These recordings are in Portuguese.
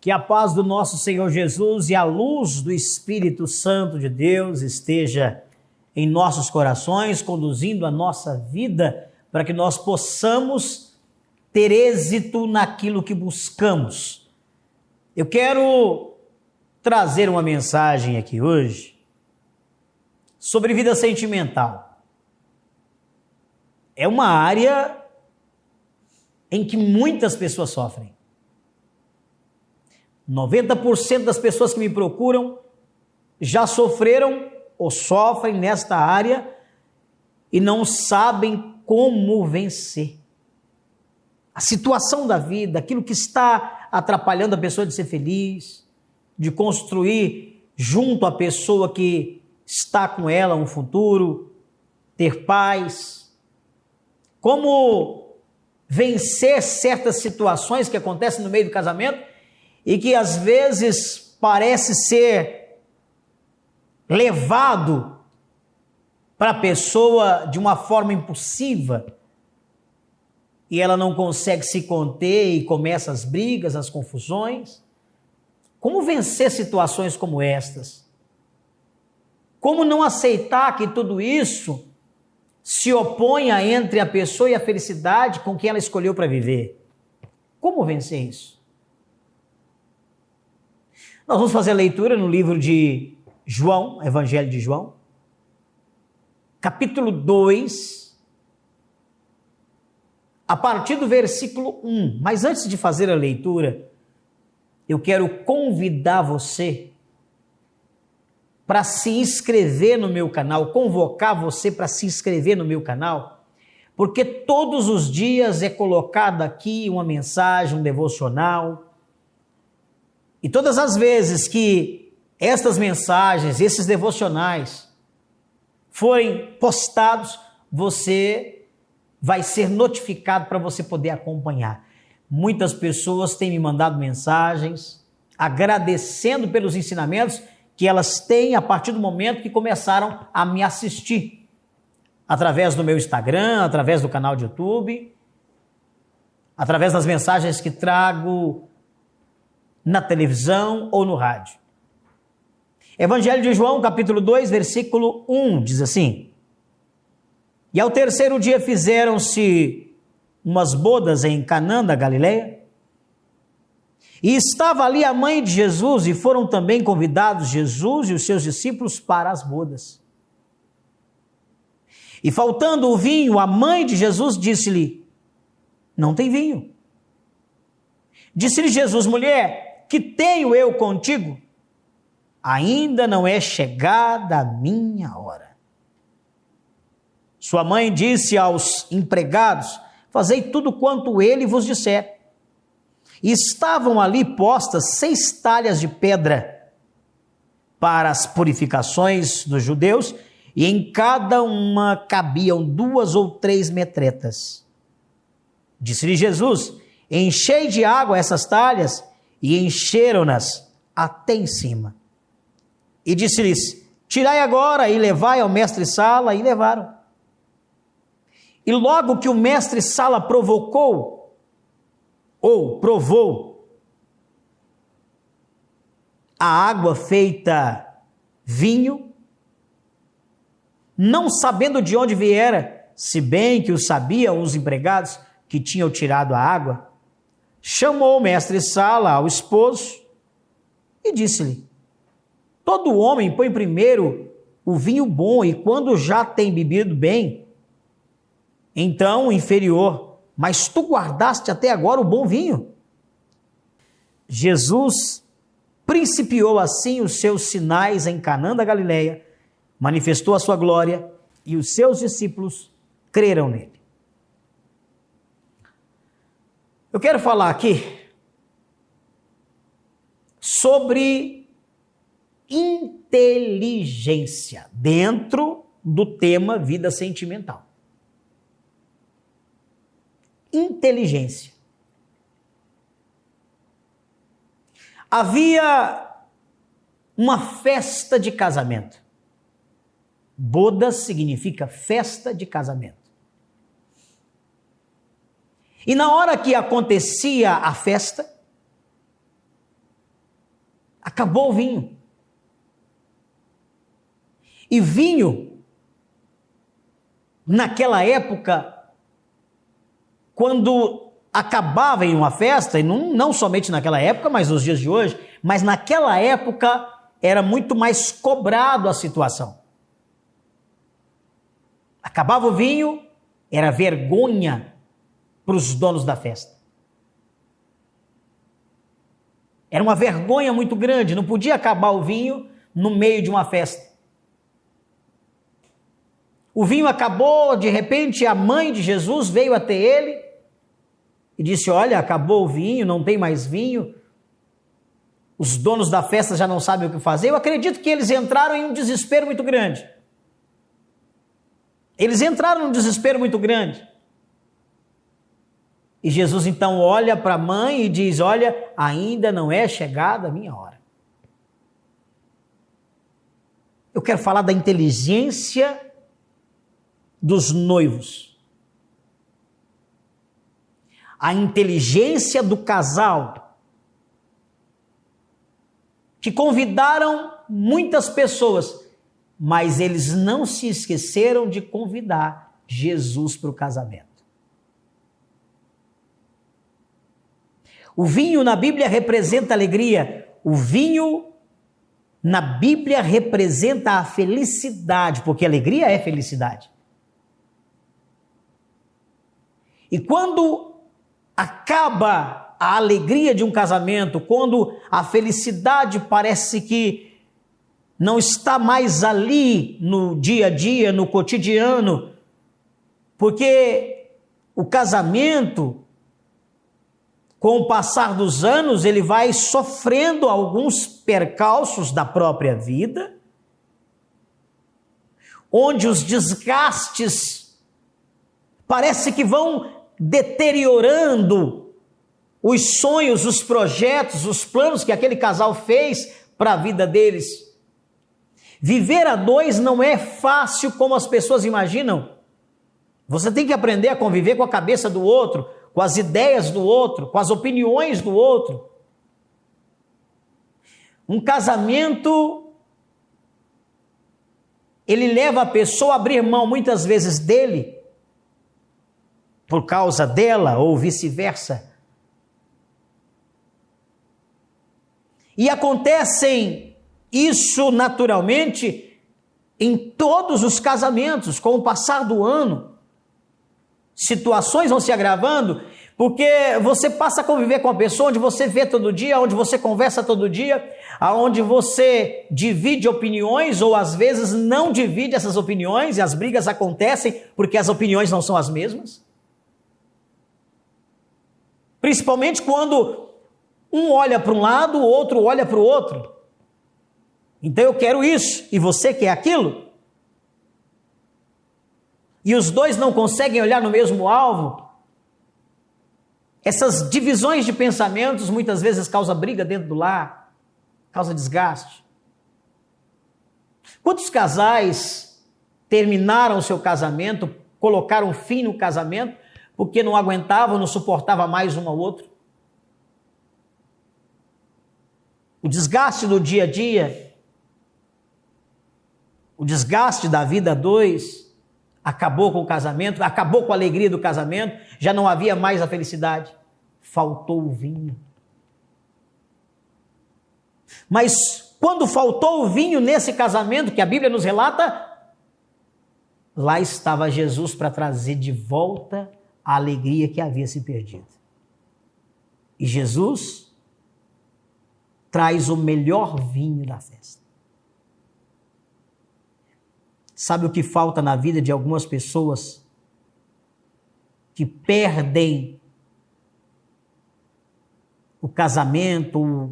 Que a paz do nosso Senhor Jesus e a luz do Espírito Santo de Deus esteja em nossos corações, conduzindo a nossa vida para que nós possamos ter êxito naquilo que buscamos. Eu quero trazer uma mensagem aqui hoje sobre vida sentimental. É uma área em que muitas pessoas sofrem. 90% das pessoas que me procuram já sofreram ou sofrem nesta área e não sabem como vencer. A situação da vida, aquilo que está atrapalhando a pessoa de ser feliz, de construir junto à pessoa que está com ela um futuro, ter paz. Como vencer certas situações que acontecem no meio do casamento e que às vezes parece ser levado para a pessoa de uma forma impulsiva e ela não consegue se conter e começa as brigas, as confusões. Como vencer situações como estas? Como não aceitar que tudo isso se oponha entre a pessoa e a felicidade com quem ela escolheu para viver? Como vencer isso? Nós vamos fazer a leitura no livro de João, Evangelho de João, capítulo 2, a partir do versículo 1. Mas antes de fazer a leitura, eu quero convidar você para se inscrever no meu canal, convocar você para se inscrever no meu canal, porque todos os dias é colocada aqui uma mensagem, um devocional. E todas as vezes que estas mensagens, esses devocionais forem postados, você vai ser notificado para você poder acompanhar. Muitas pessoas têm me mandado mensagens agradecendo pelos ensinamentos que elas têm a partir do momento que começaram a me assistir através do meu Instagram, através do canal de YouTube, através das mensagens que trago na televisão ou no rádio. Evangelho de João, capítulo 2, versículo 1, diz assim: E ao terceiro dia fizeram-se umas bodas em Canaã da Galileia, e estava ali a mãe de Jesus, e foram também convidados Jesus e os seus discípulos para as bodas. E faltando o vinho, a mãe de Jesus disse-lhe: Não tem vinho. Disse-lhe Jesus: Mulher, que tenho eu contigo? Ainda não é chegada a minha hora. Sua mãe disse aos empregados: Fazei tudo quanto ele vos disser. E estavam ali postas 6 talhas de pedra para as purificações dos judeus, e em cada uma cabiam 2 ou 3 metretas. Disse-lhe Jesus: Enchei de água essas talhas, e encheram-nas até em cima. E disse-lhes: Tirai agora e levai ao mestre-sala, e levaram. E logo que o mestre-sala provou a água feita vinho, não sabendo de onde viera, se bem que o sabiam os empregados que tinham tirado a água, chamou o mestre-sala ao esposo e disse-lhe: Todo homem põe primeiro o vinho bom, e quando já tem bebido bem, então o inferior, mas tu guardaste até agora o bom vinho. Jesus principiou assim os seus sinais em Canaã da Galileia, manifestou a sua glória, e os seus discípulos creram nele. Eu quero falar aqui sobre inteligência dentro do tema vida sentimental. Inteligência. Havia uma festa de casamento. Boda significa festa de casamento. E na hora que acontecia a festa, Acabou o vinho. E vinho, naquela época, quando acabava em uma festa, e não somente naquela época, mas nos dias de hoje, mas naquela época era muito mais cobrado a situação. Acabava o vinho, era vergonha para os donos da festa. Era uma vergonha muito grande, não podia acabar o vinho no meio de uma festa. O vinho acabou, de repente a mãe de Jesus veio até ele e disse: olha, acabou o vinho, não tem mais vinho, os donos da festa já não sabem o que fazer. Eu acredito que eles entraram em um desespero muito grande. Eles entraram num desespero muito grande. E Jesus então olha para a mãe e diz: olha, ainda não é chegada a minha hora. Eu quero falar da inteligência dos noivos. A inteligência do casal, que convidaram muitas pessoas, mas eles não se esqueceram de convidar Jesus para o casamento. O vinho na Bíblia representa alegria. O vinho na Bíblia representa a felicidade, porque alegria é felicidade. E quando acaba a alegria de um casamento, quando a felicidade parece que não está mais ali no dia a dia, no cotidiano, porque o casamento, com o passar dos anos, ele vai sofrendo alguns percalços da própria vida, onde os desgastes parece que vão deteriorando os sonhos, os projetos, os planos que aquele casal fez para a vida deles. Viver a dois não é fácil como as pessoas imaginam. Você tem que aprender a conviver com a cabeça do outro, com as ideias do outro, com as opiniões do outro. Um casamento, ele leva a pessoa a abrir mão muitas vezes dele, por causa dela, ou vice-versa. E acontecem isso naturalmente em todos os casamentos, com o passar do ano. Situações vão se agravando, porque você passa a conviver com a pessoa onde você vê todo dia, onde você conversa todo dia, aonde você divide opiniões, ou às vezes não divide essas opiniões, e as brigas acontecem porque as opiniões não são as mesmas. Principalmente quando um olha para um lado, o outro olha para o outro. Então eu quero isso, e você quer aquilo? E os dois não conseguem olhar no mesmo alvo. Essas divisões de pensamentos muitas vezes causam briga dentro do lar, causa desgaste. Quantos casais terminaram o seu casamento, colocaram fim no casamento, porque não aguentavam, não suportavam mais um ao outro? O desgaste do dia a dia, o desgaste da vida a dois, acabou com o casamento, acabou com a alegria do casamento, já não havia mais a felicidade, faltou o vinho. Mas quando faltou o vinho nesse casamento que a Bíblia nos relata, lá estava Jesus para trazer de volta a alegria que havia se perdido. E Jesus traz o melhor vinho da festa. Sabe o que falta na vida de algumas pessoas que perdem o casamento,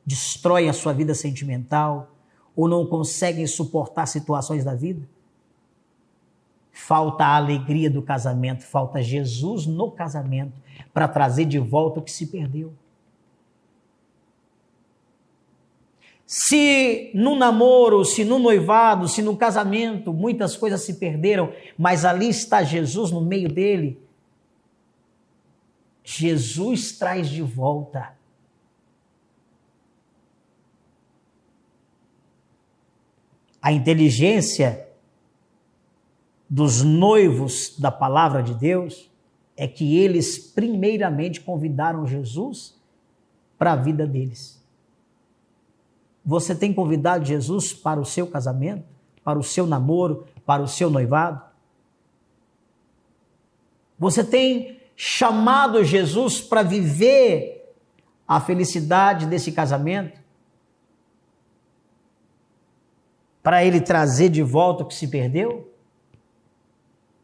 destroem a sua vida sentimental, ou não conseguem suportar situações da vida? Falta a alegria do casamento, falta Jesus no casamento para trazer de volta o que se perdeu. Se no namoro, se no noivado, se no casamento, muitas coisas se perderam, mas ali está Jesus no meio dele, Jesus traz de volta. A inteligência dos noivos da palavra de Deus é que eles primeiramente convidaram Jesus para a vida deles. Você tem convidado Jesus para o seu casamento, para o seu namoro, para o seu noivado? Você tem chamado Jesus para viver a felicidade desse casamento? Para ele trazer de volta o que se perdeu?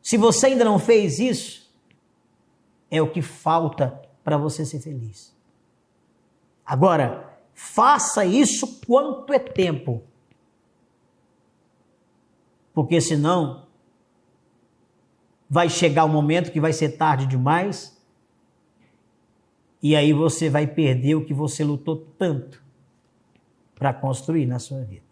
Se você ainda não fez isso, é o que falta para você ser feliz. Agora, faça isso quanto é tempo. Porque senão, vai chegar o momento que vai ser tarde demais e aí você vai perder o que você lutou tanto para construir na sua vida.